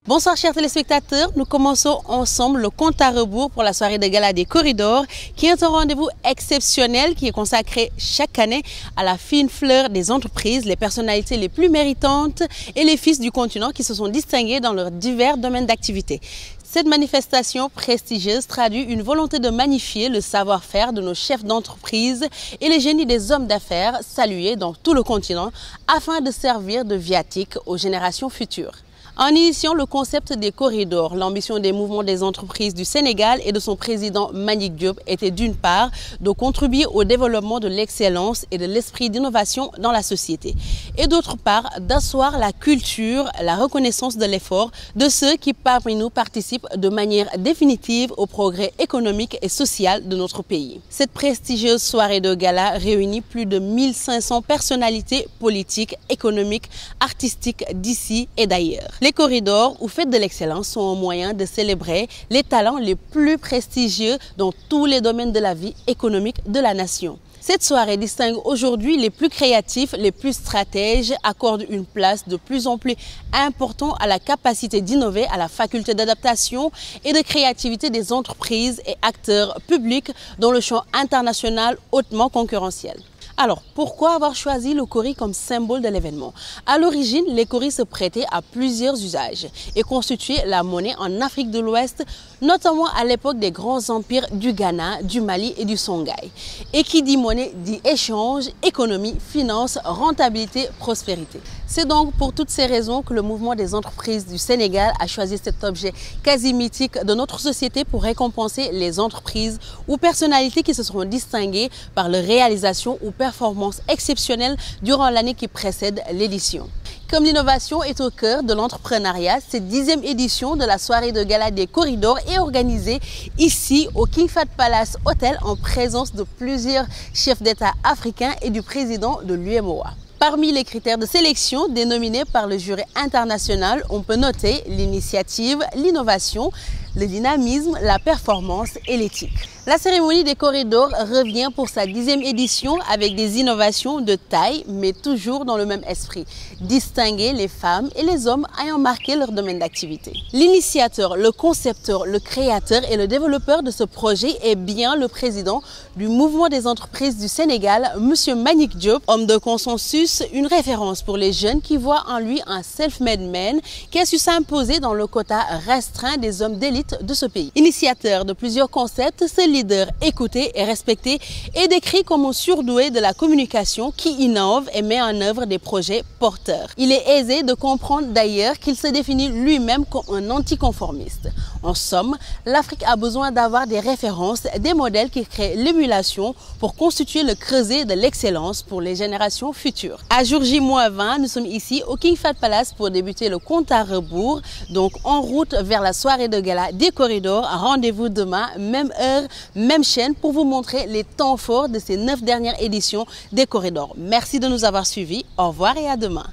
Bonsoir chers téléspectateurs, nous commençons ensemble le compte à rebours pour la soirée de gala des corridors qui est un rendez-vous exceptionnel qui est consacré chaque année à la fine fleur des entreprises, les personnalités les plus méritantes et les fils du continent qui se sont distingués dans leurs divers domaines d'activité. Cette manifestation prestigieuse traduit une volonté de magnifier le savoir-faire de nos chefs d'entreprise et les génies des hommes d'affaires salués dans tout le continent afin de servir de viatique aux générations futures. En initiant le concept des corridors, l'ambition des mouvements des entreprises du Sénégal et de son président Mbagnick Diop était d'une part de contribuer au développement de l'excellence et de l'esprit d'innovation dans la société et d'autre part d'asseoir la culture, la reconnaissance de l'effort de ceux qui parmi nous participent de manière définitive au progrès économique et social de notre pays. Cette prestigieuse soirée de gala réunit plus de 1500 personnalités politiques, économiques, artistiques d'ici et d'ailleurs. Les corridors ou fêtes de l'excellence sont un moyen de célébrer les talents les plus prestigieux dans tous les domaines de la vie économique de la nation. Cette soirée distingue aujourd'hui les plus créatifs, les plus stratèges, accorde une place de plus en plus importante à la capacité d'innover, à la faculté d'adaptation et de créativité des entreprises et acteurs publics dans le champ international hautement concurrentiel. Alors, pourquoi avoir choisi le cori comme symbole de l'événement? À l'origine, les coris se prêtaient à plusieurs usages et constituaient la monnaie en Afrique de l'Ouest, notamment à l'époque des grands empires du Ghana, du Mali et du Songhai. Et qui dit monnaie dit échange, économie, finance, rentabilité, prospérité. C'est donc pour toutes ces raisons que le mouvement des entreprises du Sénégal a choisi cet objet quasi mythique de notre société pour récompenser les entreprises ou personnalités qui se seront distinguées par leur réalisation ou performances exceptionnelles durant l'année qui précède l'édition. Comme l'innovation est au cœur de l'entrepreneuriat, cette 10e édition de la soirée de gala des corridors est organisée ici au King Fahd Palace Hotel en présence de plusieurs chefs d'État africains et du président de l'UEMOA. Parmi les critères de sélection dénominés par le jury international, on peut noter l'initiative, l'innovation, le dynamisme, la performance et l'éthique. La cérémonie des corridors revient pour sa 10e édition avec des innovations de taille, mais toujours dans le même esprit. Distinguer les femmes et les hommes ayant marqué leur domaine d'activité. L'initiateur, le concepteur, le créateur et le développeur de ce projet est bien le président du mouvement des entreprises du Sénégal, M. Mbagnick Diop, homme de consensus, une référence pour les jeunes qui voient en lui un self-made man qui a su s'imposer dans le quota restreint des hommes d'élite de ce pays. Initiateur de plusieurs concepts, ce leader écouté et respecté est décrit comme un surdoué de la communication qui innove et met en œuvre des projets porteurs. Il est aisé de comprendre d'ailleurs qu'il se définit lui-même comme un anticonformiste. En somme, l'Afrique a besoin d'avoir des références, des modèles qui créent l'émulation pour constituer le creuset de l'excellence pour les générations futures. À jour J-20, nous sommes ici au King Fahd Palace pour débuter le compte à rebours, donc en route vers la soirée de gala des corridors. Rendez-vous demain, même heure, même chaîne pour vous montrer les temps forts de ces 9 dernières éditions des corridors. Merci de nous avoir suivis. Au revoir et à demain.